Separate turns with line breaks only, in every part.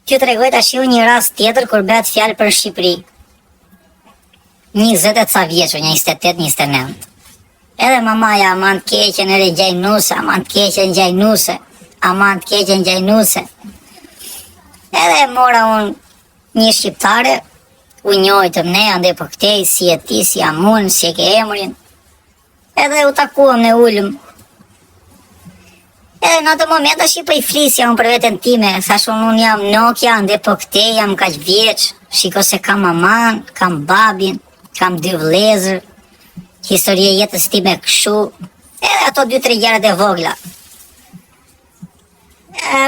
T'ju tregoj tash një rast tjetër kur bëhet fjalë për Shqipëri. 20 e ca vjeçur, 28-29. Edhe mamaja aman të keqen edhe gjajnuse, aman të keqen gjajnuse, aman të keqen gjajnuse. Edhe mora unë një shqiptare, u njojtëm ne ande për këtej, si e ti, si jam unë, si e ke emrin. Edhe u takuam ne ullëm. Edhe në atë moment është i për i flisja unë për vetën time, thashun unë jam Nokia, ande për këtej, jam kaq vjeç, shiko se kam maman, kam babin, kam 2 vëllezër, historie jetës time kështu, edhe ato 2-3 gjërat e vogla.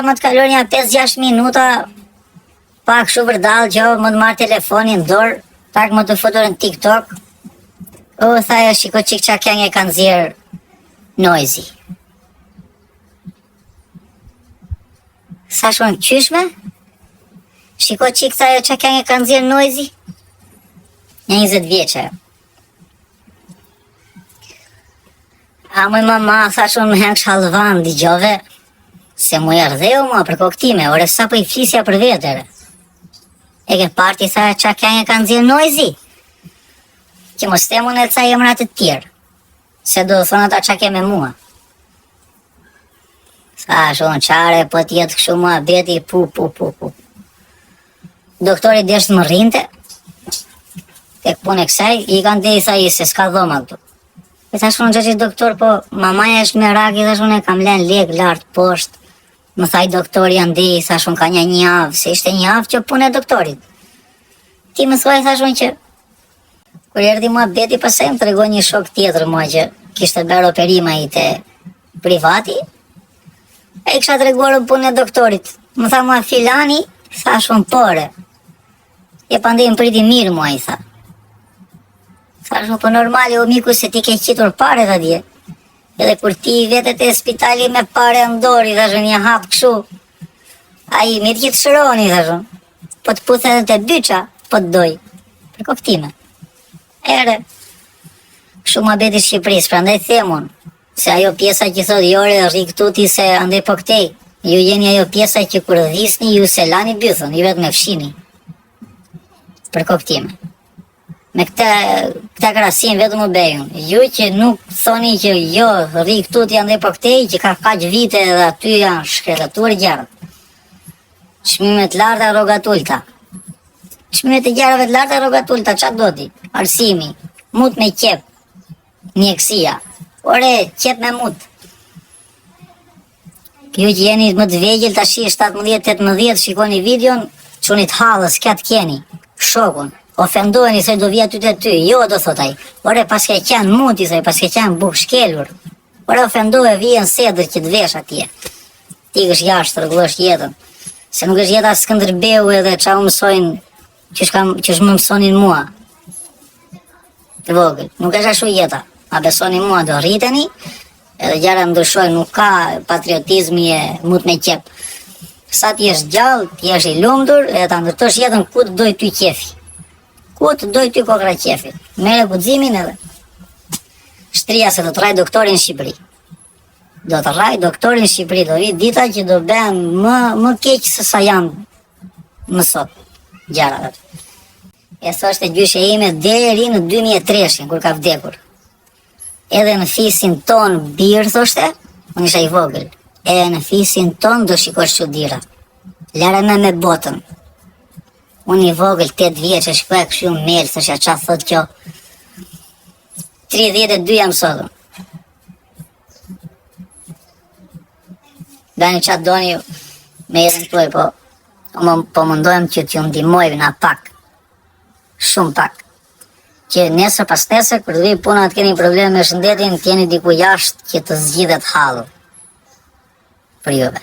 Më të kalon ja 5-6 minuta, pak kështu vërdall që më të marrë telefonin dorë, pak më të futur në TikTok. O, thaja, shiko qik qa këngë e kanë zirë Noizi. Sa shon qyshme? Shiko qik thaja qa këngë e kanë zirë Noizi? Një 20 vjeqe. A mëj mama, thash unë më hengë shalvan, digjove, se mu erdheu ma për koktime, ore sa për i flisja për vetere. E ke parti, tha, qa këngë e kanë zirë Noizi? Që mos temu në ca emrat të tjerë, se do të thonë ata qa ke me mua. Thash unë qare, po tjetë këshu mua beti, pu. Doktori deshtë më rrinte, tek punë e kësaj, i kanë dhe i tha i se s'ka dhoma këtu. E thash unë gjëqit doktor, po mamaja është me raki, thash unë e kam len lek lartë poshtë. Më thaj doktori andi, thash unë ka një avë, se ishte një avë që punë e doktorit. Ti më thuaj, thash unë që kur erdi mua beti, pasaj më tregoj një shok tjetër mua që kishte bërë operima i te privati, e kisha treguar punë e doktorit. Më tha mua filani, thash unë pore. E pandej më priti mirë mua i tha. Thash unë po normali o miku se ti ke qitur pare dhe dje. Edhe kur ti vetet e spitali me pare ndori, thash unë një hap këshu. A i mirë që të shëroni, thash unë. Po të puthe edhe të byqa, po të doj. Për koktime. Ere, kështu ma beti Shqipëris, pra ndaj themun, se ajo pjesa që thot jore rikëtuti se andej po këtej, ju jeni ajo pjesa që kur dhisni ju se lani bythën, ju vetë me fshini. Për koktime. Me këta krasim vetë më bejun, ju që nuk thoni që jo rikëtuti andej po këtej, që ka kaq vite dhe aty janë shkretur gjarët. Çmimet larta rogatulta. Çmimet e gjarave të larta rogatulta, qa do ti? Arsimi, mut me qep, mjekësia, ore, qep me mut. Ju që jeni më të vegjel të ashi 17-18, shikoni videon, qunit halës, kjatë kjeni, shokun, ofendojni se do vjetë ty të ty, jo do thotaj, ore, paske qenë muti, paske qenë buk shkelur, ore, ofendoj vijen sedër që të vesh atje, ti kësh jashtë, rëgullosh jetën, se nuk është jeta Skënderbeu edhe qa u mësojnë, që është më mësonin mua, të vogël, nuk është ashtu jeta, a besonin mua do rriteni, edhe gjara ndryshoj, nuk ka patriotizmi e mut me qep. Sa ti është gjallë, ti është i lumtur, edhe ta ndërtosh jetën ku të doj ty qefi. Ku të doj ty kokra qefi. Mere guximin edhe. Shtria se do të raj doktorin në Shqipëri. Do të raj doktorin në Shqipëri, do vi dita që do ben më keq se sa janë më sot. Gjara dhe. E thoshte gjyshe ime deri në 2003, kur ka vdekur. Edhe në fisin ton birë, thoshte, unë isha i vogël. Edhe në fisin ton do shikosh çuditëra. Lere me botën. Unë i vogël 8 vjeç e shkoj kështu melë, thoshja qa thot kjo. 32 jam sotëm. Bani qatë doni me jetën tuaj, po mundohem që t'ju ndihmoj na pak. Shumë pak. Që nesër pas nesër, kur të vi puna të keni probleme me shëndetin, t'jeni diku jashtë që të zgjidhet hallu. Për juve.